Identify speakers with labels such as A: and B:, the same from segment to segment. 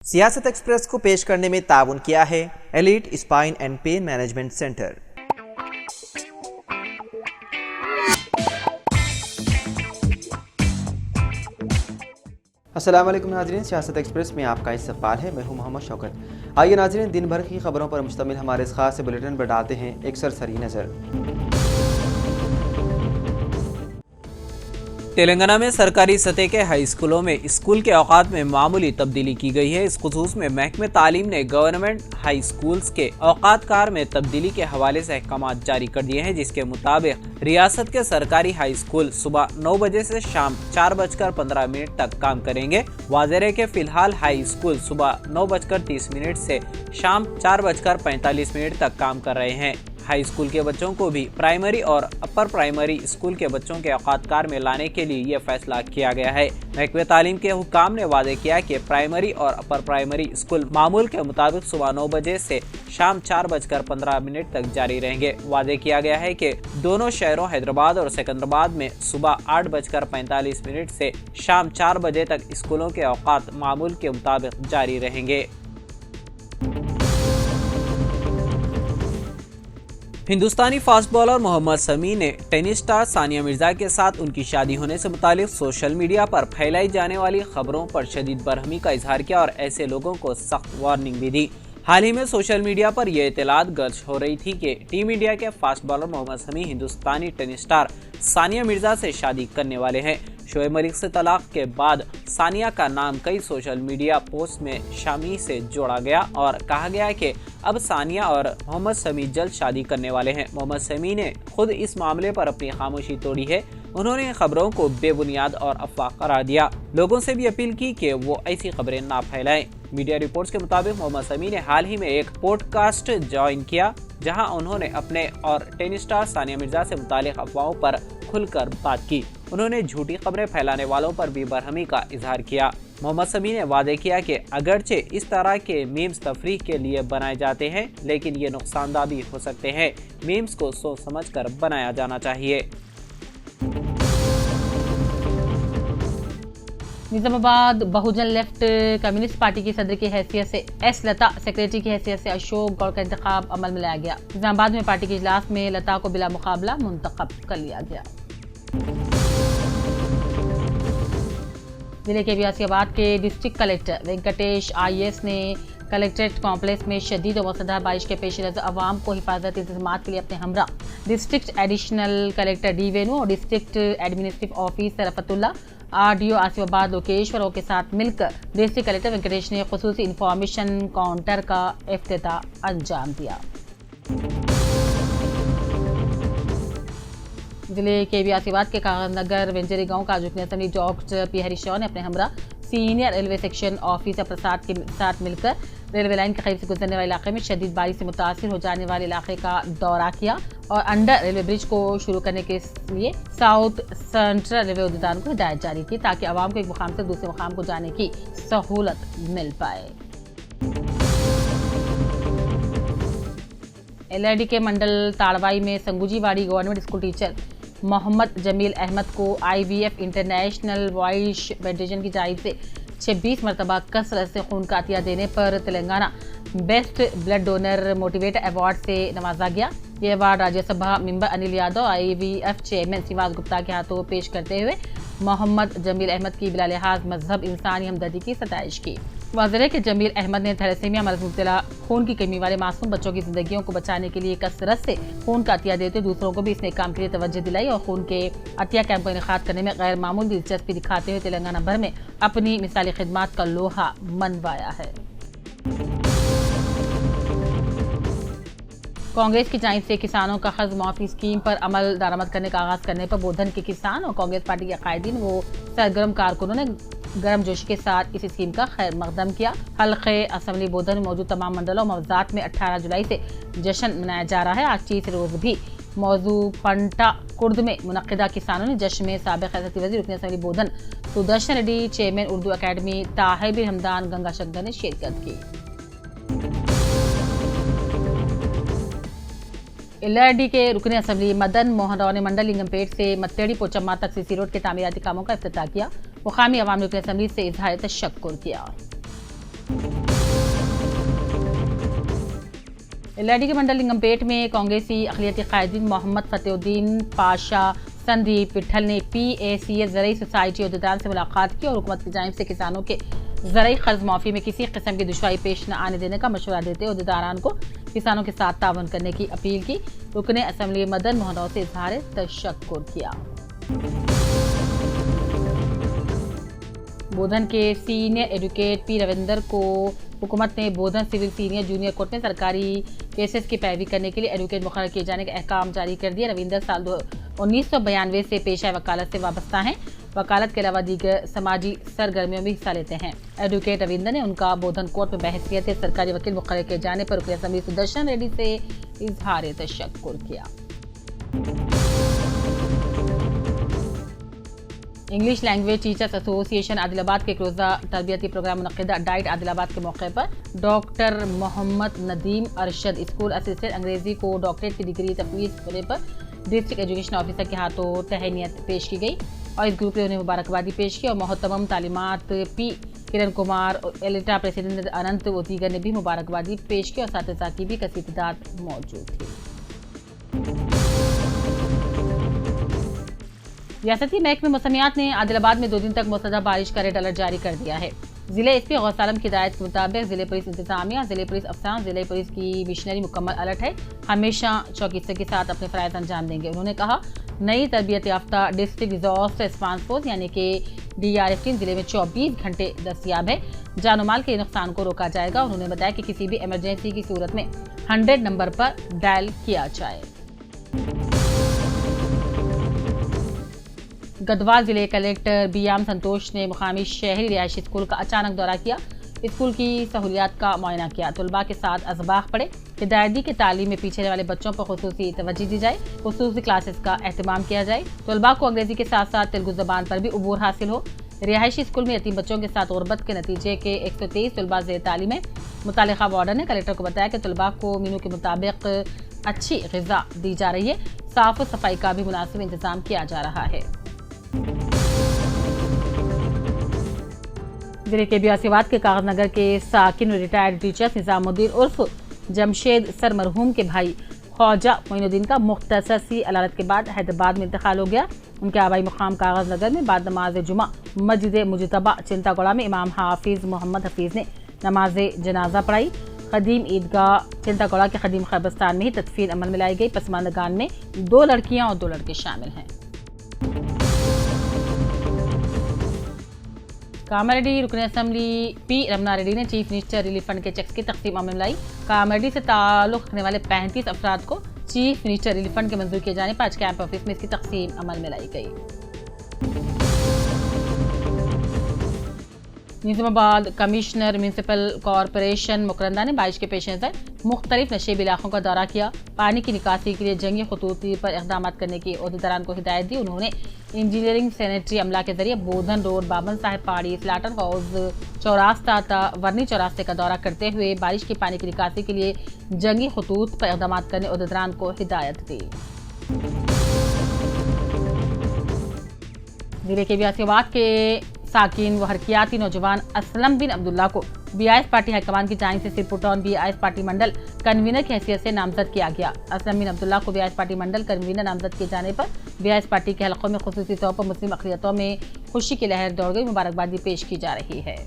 A: सियासत एक्सप्रेस को पेश करने में ताउन किया है elite spine and pain management centre. अस्सलाम वालेकुम नाज़रीन, सियासत एक्सप्रेस में आपका इस्तकबाल है। मैं हूं मोहम्मद शौकत। आइए नाज़रीन, दिन भर की खबरों पर मुश्तमिल हमारे इस खास बुलेटिन पर डालते हैं एक सरसरी नज़र।
B: तेलंगाना में सरकारी सतह के हाई स्कूलों में स्कूल के औकात में मामूली तब्दीली की गई है। इस खुसूस में महकमे तालीम ने गवर्नमेंट हाई स्कूल्स के औकात कार में तब्दीली के हवाले से अहकाम जारी कर दिए हैं, जिसके मुताबिक रियासत के सरकारी हाई स्कूल सुबह 9 बजे से शाम 4:15 तक काम करेंगे। वाज़ेह है कि फिलहाल हाई स्कूल सुबह 9:30 से शाम 4:45 तक काम कर रहे हैं। हाई स्कूल के बच्चों को भी प्राइमरी और अपर प्राइमरी स्कूल के बच्चों के औकात कार में लाने के लिए यह फैसला किया गया है। महकमे तालीम के हुक्काम ने वादे किया कि प्राइमरी और अपर प्राइमरी स्कूल मामूल के मुताबिक सुबह 9 बजे से शाम 4:15 तक जारी रहेंगे। वादे किया गया है कि दोनों शहरों हैदराबाद और सिकंदराबाद में सुबह 8:45 से शाम 4 बजे तक स्कूलों के औकात मामूल के मुताबिक जारी रहेंगे। हिंदुस्तानी फास्ट बॉलर मोहम्मद शमी ने टेनिस स्टार सानिया मिर्जा के साथ उनकी शादी होने से मुतालिक सोशल मीडिया पर फैलाई जाने वाली खबरों पर शदीद बरहमी का इजहार किया और ऐसे लोगों को सख्त वार्निंग भी दी। हाल ही में सोशल मीडिया पर यह इत्तलात गर्ज हो रही थी कि टीम इंडिया के फास्ट बॉलर मोहम्मद शमी हिंदुस्तानी टेनिस स्टार सानिया मिर्जा से शादी करने वाले हैं। शोएब मलिक से तलाक के बाद सानिया का नाम कई सोशल मीडिया पोस्ट में शमी से जोड़ा गया और कहा गया कि अब सानिया और मोहम्मद शमी जल्द शादी करने वाले हैं। मोहम्मद शमी ने खुद इस मामले पर अपनी खामोशी तोड़ी है। उन्होंने खबरों को बेबुनियाद और अफवाह करार दिया। लोगों से भी अपील की कि वो ऐसी खबरें ना फैलाएं। मीडिया रिपोर्ट्स के मुताबिक मोहम्मद शमी ने हाल ही में एक पॉडकास्ट ज्वाइन किया, जहां उन्होंने अपने और टेनिस स्टार सानिया मिर्जा से मुतालिक अफवाहों पर खुलकर बात की। उन्होंने झूठी खबरें फैलाने वालों पर भी बरहमी का इजहार किया। मोहम्मद शमी ने वादे किया कि अगरचे इस तरह के मीम्स तफरीह के लिए बनाए जाते हैं, लेकिन ये नुकसानदा भी हो सकते हैं। मीम्स को सोच समझकर बनाया जाना चाहिए।
C: निजामाबाद बहुजन लेफ्ट कम्युनिस्ट पार्टी की सदर की हैसियत से एस लता, सेक्रेटरी की हैसियत से अशोक गौड़ का इंतखाब अमल में लाया गया। निजामाबाद में पार्टी के इजलास में लता को बिला मुकाबला मुंतखब कर लिया गया। जिले के बियासियाबाद के डिस्ट्रिक्ट कलेक्टर वेंकटेश IAS ने कलेक्ट्रेट कॉम्प्लेक्स में शदीद और मूसलाधार बारिश के पेश नज़र अवाम को हिफाजती इंतजामात के लिए अपने हमरा district additional collector D Venu और district administrative officer Rafatullah, RDO Asifabad Lokeshwar के साथ मिलकर डिस्ट्रिक्ट कलेक्टर वेंकटेश ने खुसूसी इंफॉर्मेशन काउंटर का इफ्तिताह अंजाम दिया। जिले के बियासियाबाद के कागजनगर वेंजरी गांव का जुकनी assembly doctor P Harish Rao ने अपने हमरा senior railway section officer Prasad के साथ मिलकर रेलवे लाइन के करीब से गुजरने वाले इलाके में शदीद बारिश से मुतासिर हो जाने वाले इलाके का दौरा किया और अंडर रेलवे ब्रिज को शुरू करने के लिए साउथ सेंट्रल रेलवे उद्यान को हिदायत जारी की, ताकि आवाम को एक मुकाम से दूसरे मुकाम को जाने की सहूलत मिल पाए। LRD के मंडल ताड़वाई में Sangujiwadi government school teacher Mohammed Jameel Ahmed को IVF इंटरनेशनल वॉइस फेडरेशन की जानिब से 26 मरतबा कसरत से खून का अतिया देने पर Telangana best blood donor motivator award से नवाजा गया। ये award Rajya Sabha member Anil Yadav IVF chairman Srinivas Gupta के हाथों पेश करते हुए मोहम्मद जमील अहमद की बिला लिहाज मजहब इंसानी हमदर्दी की सताइश की। वाज़ेह है कि जमील अहमद ने थैलेसीमिया मर्ज मुब्तला खून की कमी वाले मासूम बच्चों की जिंदगियों को बचाने के लिए कसरत से खून का अतिया देते दूसरों को भी इस नेक काम के लिए तवज्जो दिलाई और खून के अतिया कैंप का इनेकाद करने में गैर मामूली दिलचस्पी दिखाते हुए तेलंगाना भर में अपनी मिसाली खिदमात का लोहा मनवाया है। कांग्रेस की जानिब से किसानों का कर्ज माफी स्कीम पर अमल दरामद करने का आगाज करने पर बोधन के किसान और कांग्रेस पार्टी के कायदीन व सरगर्म कारकुनों ने गर्म जोशी के साथ इस स्कीम का खैर मकदम किया। हल्के असम्बली बोधन में मौजूद तमाम मंडलों और मवजात में 18 जुलाई से जश्न मनाया जा रहा है। आज तीसरे रोज भी मौजू पंटा कुर्द में मुनक्किदा किसानों ने जश्न में साबिक खजानची वज़ीर रुकन असम्बली बोधन सुदर्शन रेड्डी, चेयरमैन उर्दू अकेडमी ताहिर हमदान गंगा शंकर ने शिरकत की। LRD के रुकन असम्बली मदन मोहन राव ने मंडल लिंगमपेट से मत्तेड़ी पोचम्मा तक CC रोड के तामीराती कामों का इफ्तिताह किया। मुकामी अवाम ने रुकन असम्बली से इजहार तशक्कुर किया। एलआईडी के मंडल लिंगमपेट में कांग्रेसी अक़लियती कायदीन मोहम्मद फतेहुद्दीन पाशा संदीप पिट्ठल ने PACS ज़रई सोसाइटी अहदेदार से मुलाकात की और हुकूमत की जानिब से किसानों के ज़रई कर्ज माफ़ी में किसी किस्म की दुश्वारी पेश न आने देने का मशवरा देते अहदेदारान को किसानों के साथ तावन करने की अपील की। रुकने असम्बली मदन मोहन से इजहार तशक्कुर किया। बोधन के सीनियर एडवोकेट P रविंदर को हुकूमत ने बोधन सिविल सीनियर जूनियर कोर्ट में सरकारी केसेस की पैरवी करने के लिए एडवोकेट मुकर्रर किए जाने का अहकाम जारी कर दिया। रविंदर साल 1992 से पेशा वकालत से वाबस्ता हैं। वकालत के अलावा दीगर समाजी सरगर्मियों में हिस्सा लेते हैं। एडवोकेट रविंदर ने उनका बोधन कोर्ट में बहसियत सरकारी वकील मुकर्रर किए जाने पर रुकन असम्बली सुदर्शन रेड्डी से इजहार तशक्कुर किया। English language teachers association Adilabad के एक रोज़ा तरबियती प्रोग्राम मुनक़िदा डाइट आदिलाबाद के मौके पर doctor Mohammed Nadeem Arshad school assistant अंग्रेजी को डॉक्टरेट की डिग्री तफवीज़ होने पर डिस्ट्रिक्ट एजुकेशन ऑफिसर के हाथों तहनीत पेश की गई और इस ग्रुप ने उन्हें मुबारकबादी पेश की और मोहतरम तालीमात P Kiran Kumar, Elita president अनंत व दीगर ने भी मुबारकबादी पेश की और साथ की भी कसी तादाद मौजूद थी। रियासती महकमे मौसमियात ने आदिलाबाद में 2 दिन तक मौसलाधार बारिश का रेड अलर्ट जारी कर दिया है। जिले SP गौस आलम की हिदायत के मुताबिक जिले पुलिस इंतजामिया, जिले पुलिस अफसरान, जिले पुलिस की मिशनरी मुकम्मल अलर्ट है, हमेशा चौकसी के साथ अपने फ़राइज़ अंजाम देंगे। उन्होंने कहा नई तरबियत याफ्ता डिस्ट्रिक्ट डिजास्टर रिस्पांस फोर्स यानी कि DRF टीम जिले में 24 घंटे दस्तयाब है। जानो माल के नुकसान को रोका जाएगा। उन्होंने बताया कि किसी भी इमरजेंसी की सूरत में 100 नंबर पर डायल किया जाए। गढ़वाल जिले कलेक्टर BM संतोष ने मुकामी शहरी रिहायशी स्कूल का अचानक दौरा किया। स्कूल की सहूलियात का मुआयना किया। तलबा के साथ अज़बाह पढ़े। हिदायत दी कि तालीम में पीछे रहने वाले बच्चों पर खुसूसी तवज्जो दी जाए, खुसूसी क्लासेस का एहतमाम किया जाए। तलबा को अंग्रेजी के साथ साथ तेलुगु ज़बान पर भी उबूर हासिल हो। रिहायशी स्कूल में यतीम बच्चों के साथ गुर्बत के नतीजे के 123 तलबा ज़ेर तालीम है। मुतालिका वार्डन ने कलेक्टर को बताया कि तलबा को मेनू के मुताबिक अच्छी ग़िज़ा दी जा रही है। साफ सफाई का भी मुनासिब इंतजाम किया जा रहा है। जिले के बियासीबाद के कागज नगर के साकिन रिटायर्ड टीचर्स निजामुद्दीन उर्फ जमशेद सर मरहूम के भाई ख्वाजा मोइनुद्दीन का मुख्तसर सी अदालत के बाद हैदराबाद में इंतकाल हो गया। उनके आबाई मुकाम कागज नगर में बाद नमाज जुमा मस्जिद मुजतबा चिंतागोड़ा में इमाम हाफिज मोहम्मद हफीज ने नमाज जनाजा पढ़ाई। कदीम ईदगाह चिंतागोड़ा के कदीम खैबरस्तान में ही तदफीन अमल में लाई गई। पसमानदगान में 2 लड़कियां और 2 लड़के शामिल हैं। कामारेड्डी रुकन असम्बली P रमना रेड्डी ने चीफ मिनिस्टर रिलीफ फंड के चेक्स की तकसीम अमल में लाई। कामारेड्डी से ताल्लुक़ रखने वाले 35 अफराद को चीफ मिनिस्टर रिलीफ फंड के मंजूर किए जाने पर आज कैंप ऑफिस में इसकी तकसीम अमल में लाई गई। निज़ामाबाद कमिश्नर म्यूनसिपल कॉरपोरेशन मुकरंदा ने बारिश के पेश नज़र मुख्तलिफ नशेबी इलाकों का दौरा किया। पानी की निकासी के लिए जंगी खतूत पर इक़दाम करने की अहदेदारान को हिदायत दी। उन्होंने इंजीनियरिंग सैनिटरी अमला के जरिए बोधन रोड, बाबन साहिब पहाड़ी, स्लाटर हाउस चौरास्ता वर्नी चौरास्ते का दौरा करते हुए बारिश की पानी की निकासी के लिए जंगी खतूत पर इक़दाम करने अहदेदारान को हिदायत दी। जिले के बियासीबाद के साकिन व हरकियाती नौजवान असलम बिन अब्दुल्ला को BIS पार्टी हाईकमान की जानिब से सिरपुर BIS पार्टी मंडल कन्वीनर की हैसियत से नामजद किया गया। असलम बिन अब्दुल्ला को BIS पार्टी मंडल कन्वीनर नामजद किए जाने पर BIS पार्टी के हलकों में खुसूसी तौर पर मुस्लिम अक़लियतों में खुशी की लहर दौड़ गई। मुबारकबादी पेश की जा रही है।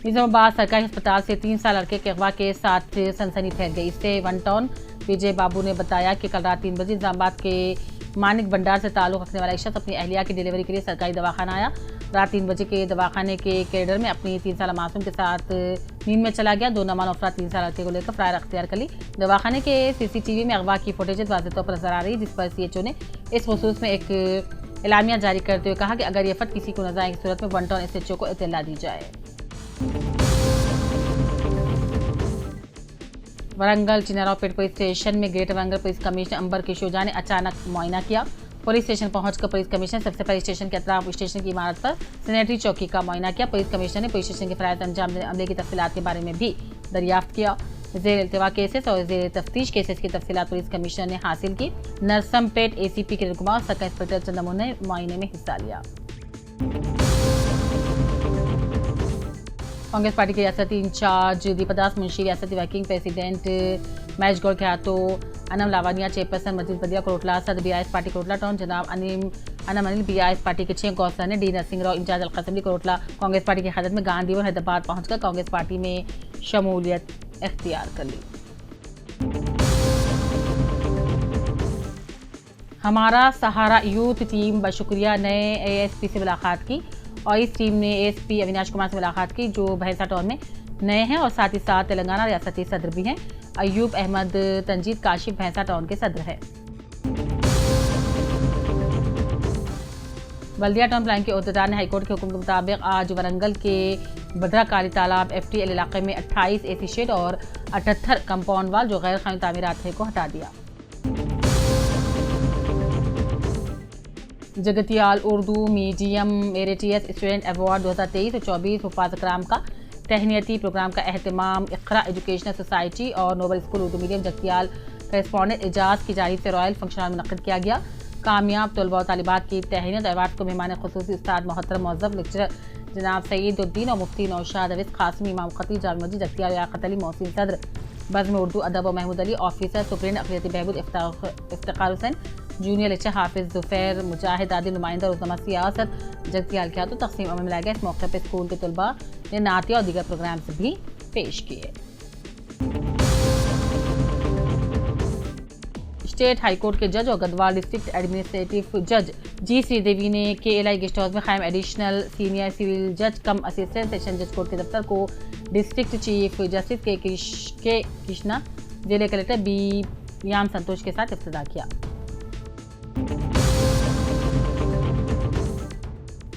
C: निज़ामाबाद सरकारी अस्पताल से 3 साल लड़के के अगवा के साथ सनसनी फैल गई। इससे वन टाउन विजय बाबू ने बताया कि कल रात 3 बजे निज़ामाबाद के मानिक भंडार से ताल्लुक़ रखने वाला एक शख्स अपनी अहलिया की डिलीवरी के लिए सरकारी दवाखाना आया। रात 3 बजे के दवाखाने के कैडर में अपनी 3 साल मासूम के साथ नींद में चला गया। 2 नामान अफराद 3 साल लड़के को लेकर फरार अख्तियार कर ली। दवाखाने के CCTV में अगवा की फुटेज वाज़ेह तौर पर नजर आ रही, जिस पर CHO ने इस खुसूस में एक एलामिया जारी करते हुए कहा कि अगर ये फट किसी को नजर आए की सूरत में वन टाउन SHO को इत्तला दी जाए। वरंगल चिनारावपेट पुलिस स्टेशन में ग्रेटर वरंगल पुलिस कमिश्नर अंबर किशोर ने अचानक मुआयना किया। पुलिस स्टेशन पहुंचकर पुलिस कमिश्नर सबसे पहले स्टेशन के अतराफ स्टेशन की इमारत पर सैनिटरी चौकी का मुआयना किया। पुलिस कमिश्नर ने पुलिस स्टेशन के फराइज अंजाम देने अमले की तफसीलात के बारे में भी दरियाफ्त किया। ज़ेर इल्तिवा केसेस और ज़ेर तफ्तीश केसेस की तफसीलात पुलिस कमिश्नर ने हासिल की। नरसमपेट ACP किरण कुमार और सर्कल इंस्पेक्टर चंद्रमोहन ने मुआयने में हिस्सा लिया। कांग्रेस पार्टी के रियासती इंचार्ज दीपदास मुंशी, रियासती वर्किंग प्रेसिडेंट महेश गौड़ ख्यातो, अनम लावानिया चेयरपर्सन मस्जिद बदिया कोटला, सदर बीआईएस पार्टी कोटला टाउन जनाब अनम अनिल, बीआईएस पार्टी के 6 कौंसलर ने डी नरसिंह राव इंचार्ज अलका असेंबली कोटला कांग्रेस पार्टी की क़यादत में गांधी और हैदराबाद पहुंचकर कांग्रेस पार्टी में शमूलियत इख्तियार कर ली। हमारा सहारा यूथ टीम बशुक्रिया नए एएसपी से मुलाकात की और इस टीम ने एएसपी अविनाश कुमार से मुलाकात की जो भैंसा टाउन में नए हैं और साथ ही साथ तेलंगाना रियासती सदर भी हैं। अयूब अहमद तंजीद काशिफ भैंसा टाउन के सदर है। बल्दिया टाउन प्लान के अहदेदार ने हाईकोर्ट के हुक्म के मुताबिक आज वरंगल के भद्राकाली तालाब FTL इलाके में 28 एसी शेड और 78 कंपाउंड वाल जो गैर कानूनी तामीरात थे को हटा दिया। Jagtial Urdu medium meritorious student award 2023 और 24 हुफ़ाज़ कराम का तहनीती प्रोग्राम का एहतमाम इक़रा एजुकेशनल सोसाइटी और noble school Urdu medium Jagtial correspondent Ejaz की जानिब से रॉयल फंक्शन हॉल में मुनक़्क़िद किया गया। कामयाब तलबा और तालिबात की तहनीत अवार्ड को मेहमान खुसूसी उस्ताद मोहतरम मौज़्ज़फ़ लेक्चरर जनाब सईदुद्दीन और मुफ्ती नौशाद अवीस क़ासिमी, इमाम ख़तीब जामिया मस्जिद जगतियाल लियाक़त अली मोहसिन सदर, बज़्म उर्दू अदब और महमूद अली ऑफिसर सुप्रीन अक़लियती बहबूद इफ्तिख़ार हुसैन, जूनियर लेक्चर हाफिज़ ज़ुफ़ैर मुजाहिद आदि नुमाइंदा रोज़नामा सियासत जगतियाल के हाथों तक़सीम अमल में लाया गया। इस मौके पर स्कूल के तलबा ने नातिया और दीगर प्रोग्राम्स भी पेश किए। स्टेट हाईकोर्ट के जज और गढ़वाल डिस्ट्रिक्ट एडमिनिस्ट्रेटिव जज जी श्रीदेवी ने KLI गेस्ट हाउस में कायम एडिशनल सीनियर सिविल जज कम असिस्टेंट सेशन जज कोर्ट के दफ्तर को डिस्ट्रिक्ट चीफ जस्टिस के कृष्णा, जिले कलेक्टर B याम संतोष के साथ इफ्तिताह किया।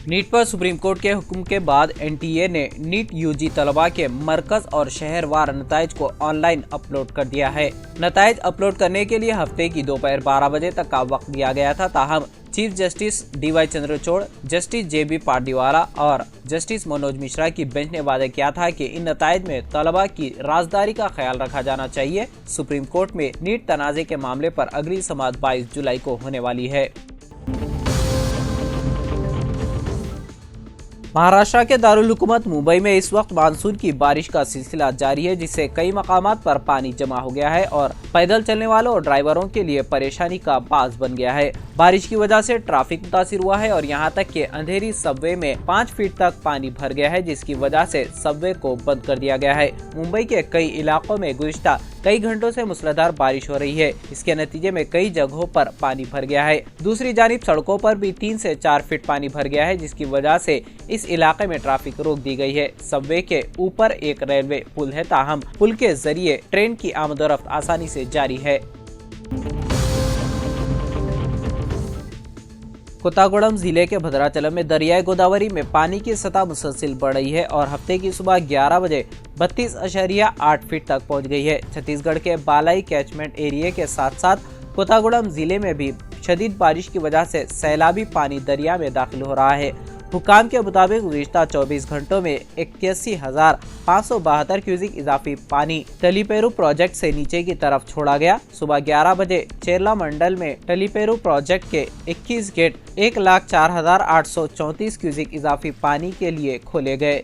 B: नीट पर सुप्रीम कोर्ट के हुक्म के बाद NTA ने नीट UG तलबा के मरकज और शहरवार नताइज को ऑनलाइन अपलोड कर दिया है। नताइज अपलोड करने के लिए हफ्ते की दोपहर 12 बजे तक का वक्त दिया गया था, ताहम chief justice DY Chandrachud, justice JB Pardiwala और जस्टिस मनोज मिश्रा की बेंच ने वादा किया था कि इन नताइज में तलबा की राजदारी का ख्याल रखा जाना चाहिए। सुप्रीम कोर्ट में नीट तनाज़े के मामले पर अगली समाअत 22 जुलाई को होने वाली है। महाराष्ट्र के दारुल हुकूमत मुंबई में इस वक्त मानसून की बारिश का सिलसिला जारी है, जिससे कई मकामात पर पानी जमा हो गया है और पैदल चलने वालों और ड्राइवरों के लिए परेशानी का बास बन गया है। बारिश की वजह से ट्रैफिक मुतासिर हुआ है और यहां तक कि अंधेरी सबवे में 5 फीट तक पानी भर गया है, जिसकी वजह से सबवे को बंद कर दिया गया है। मुंबई के कई इलाकों में गुज़िश्ता कई घंटों से मूसलाधार बारिश हो रही है। इसके नतीजे में कई जगहों पर पानी भर गया है। दूसरी जानिब सड़कों पर भी 3 से 4 फीट पानी भर गया है, जिसकी वजह से इस इलाके में ट्रैफिक रोक दी गई है। सबवे के ऊपर एक रेलवे पुल है, ताहम पुल के जरिए ट्रेन की आमदोरफ्त आसानी से जारी है। कोत्तागुड़म जिले के भद्राचलम में दरियाए गोदावरी में पानी की सतह मुसलसिल बढ़ रही है और हफ्ते की सुबह 11 बजे 32.8 फीट तक पहुंच गई है। छत्तीसगढ़ के बालाई कैचमेंट एरिया के साथ साथ कोत्तागुड़म जिले में भी शदीद बारिश की वजह से सैलाबी पानी दरिया में दाखिल हो रहा है। हुकाम के मुताबिक गुज़िश्ता 24 घंटों में 81,572 क्यूसिक इजाफी पानी टलीपेरू प्रोजेक्ट से नीचे की तरफ छोड़ा गया। सुबह 11 बजे चेरला मंडल में टलीपेरू प्रोजेक्ट के 21 गेट 1,04,834 क्यूसिक इजाफी पानी के लिए खोले गए।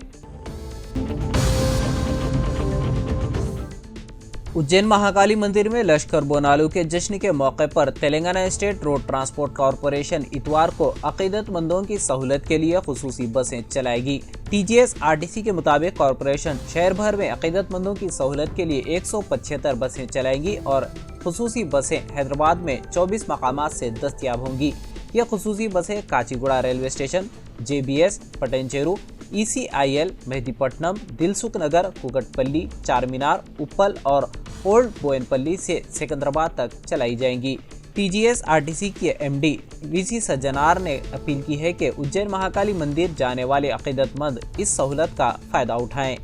B: उज्जैन महाकाली मंदिर में लश्कर बोनालू के जश्न के मौके पर Telangana state road transport corporation इतवार को अकीदतमंदों की सहूलत के लिए खुसूसी बसें चलाएगी। TGS RTC के मुताबिक कॉरपोरेशन शहर भर में अकीदतमंदों की सहूलत के लिए 175 बसें चलाएंगी और खुसूसी बसें हैदराबाद में 24 मकामात से दस्तयाब होंगी। यह खुसूसी बसें Kacheguda railway station, JBS, Patancheru, ECIL, Mehdipatnam, Dilsukhnagar, Kukatpally, Charminar, उप्पल और ओल्ड बोयनपल्ली से सिकंदराबाद तक चलाई जाएंगी। TGS RTC के MD VC सज्जनार ने अपील की है कि उज्जैन महाकाली मंदिर जाने वाले अकीदतमंद इस सहूलत का फायदा उठाएं।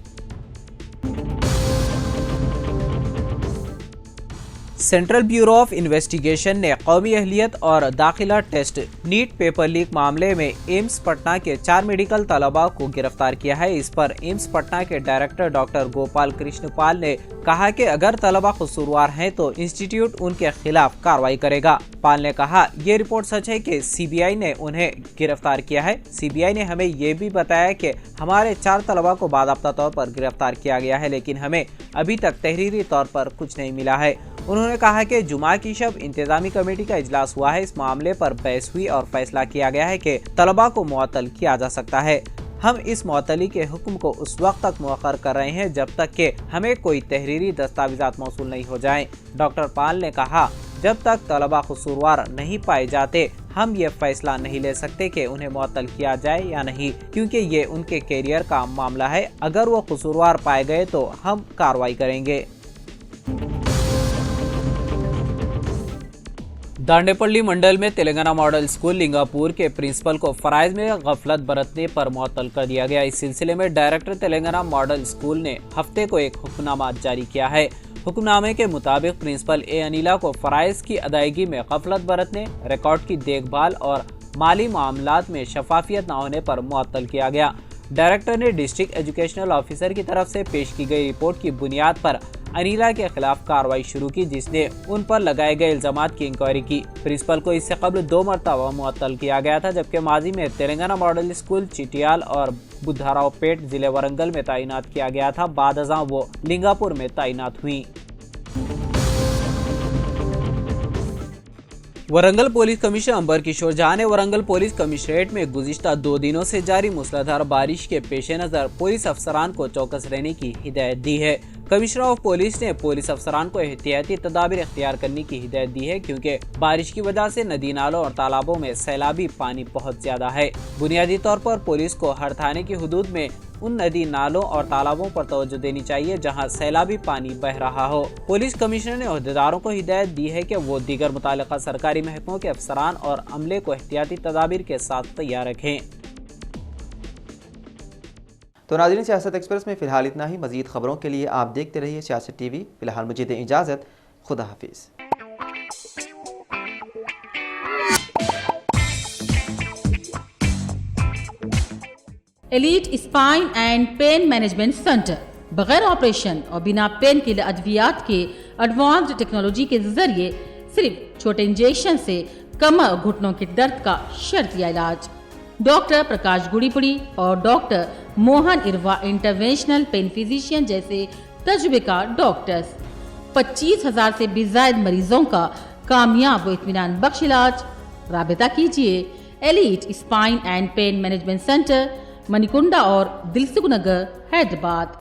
B: सेंट्रल ब्यूरो ऑफ इन्वेस्टिगेशन ने कौमी अहलियत और दाखिला टेस्ट नीट पेपर लीक मामले में एम्स पटना के 4 मेडिकल तलबा को गिरफ्तार किया है। इस पर एम्स पटना के डायरेक्टर डॉक्टर गोपाल कृष्ण पाल ने कहा कि अगर तलबा कसूरवार हैं तो इंस्टीट्यूट उनके खिलाफ कार्रवाई करेगा। पाल ने कहा, ये रिपोर्ट सच है कि सीबीआई ने उन्हें गिरफ्तार किया है। सीबीआई ने हमें ये भी बताया कि हमारे 4 तलबा को बाकायदा तौर पर गिरफ्तार किया गया है, लेकिन हमें अभी तक तहरीरी तौर पर कुछ नहीं मिला है। उन्होंने कहा कि जुमा की शब इंतजामी कमेटी का इजलास हुआ है। इस मामले पर बहस हुई और फैसला किया गया है कि तलबा को मुअत्तल किया जा सकता है। हम इस मुअत्तली के हुक्म को उस वक्त तक मुअख्खर कर रहे हैं जब तक कि हमें कोई तहरीरी दस्तावेजात मौसूल नहीं हो जाएं। डॉक्टर पाल ने कहा, जब तक तलबा कसूरवार नहीं पाए जाते हम ये फैसला नहीं ले सकते कि उन्हें मुअत्तल किया जाए या नहीं, क्योंकि ये उनके कैरियर का मामला है। अगर वो कसूरवार पाए गए तो हम कार्रवाई करेंगे। दांडेपल्ली मंडल में तेलंगाना मॉडल स्कूल लिंगापुर के प्रिंसिपल को फराइज में गफलत बरतने पर मुअत्तल कर दिया गया। इस सिलसिले में डायरेक्टर तेलंगाना मॉडल स्कूल ने हफ्ते को एक हुक्मनामा जारी किया है। हुक्मनामे के मुताबिक प्रिंसिपल ए अनिला को फराइज की अदायगी में गफलत बरतने, रिकॉर्ड की देखभाल और माली मामलात में शफाफियत न होने पर मुअत्तल किया गया। डायरेक्टर ने डिस्ट्रिक्ट एजुकेशनल ऑफिसर की तरफ से पेश की गई रिपोर्ट की बुनियाद पर अनिला के खिलाफ कार्रवाई शुरू की, जिसने उन पर लगाए गए इल्जामात की इंक्वायरी की। प्रिंसिपल को इससे कबल 2 मरतबा मुअत्तल किया गया था, जबकि माजी में तेलंगाना मॉडल स्कूल चिटियाल और बुद्धारावपेट जिले वरंगल में तैनात किया गया था। बाद अज़ां वो लिंगापुर में तैनात हुई। वरंगल पुलिस कमिश्नर अंबर किशोर झा ने वरंगल पुलिस कमिश्नरेट में गुज़िश्ता 2 दिनों से जारी मूसलाधार बारिश के पेश नज़र पुलिस अफसरान को चौकस रहने की हिदायत दी है। कमिश्नर ऑफ पुलिस ने पुलिस अफसरान को एहतियाती तदाबीर इख्तियार करने की हिदायत दी है, क्योंकि बारिश की वजह से नदी नालों और तालाबों में सैलाबी पानी बहुत ज्यादा है। बुनियादी तौर पर पुलिस को हर थाने की हुदूद में उन नदी नालों और तालाबों पर तवज्जो देनी चाहिए जहां सैलाबी पानी बह रहा हो। पुलिस कमिश्नर ने अहदेदारों को हिदायत दी है कि वो दीगर मुताल्लिका सरकारी महकमों के अफसरान और अमले को एहतियाती तदाबीर के साथ तैयार रखें।
A: तो नाज़रीन, सियासत एक्सप्रेस में फ़िलहाल इतना ही। मज़ीद ख़बरों के लिए आप देखते रहिए सियासत टीवी। फ़िलहाल मुझे दें इजाज़त। खुदा हाफिज़।
C: Elite spine and pain management centre बगैर ऑपरेशन और बिना पेन किलर अद्वियात के एडवांस्ड टेक्नोलॉजी के जरिए सिर्फ छोटे इंजेक्शन से कमर और घुटनों के दर्द का शर्तिया इलाज। डॉक्टर प्रकाश गुड़ीपुड़ी और doctor Mohan Irva interventional pain physician जैसे तजुर्बेकार डॉक्टर्स 25,000 से भी ज्यादा मरीजों का कामयाब व इत्मीनान बख्श इलाज। राबिता कीजिए elite spine and pain management centre, Manikunda और दिलसुख नगर, हैदराबाद।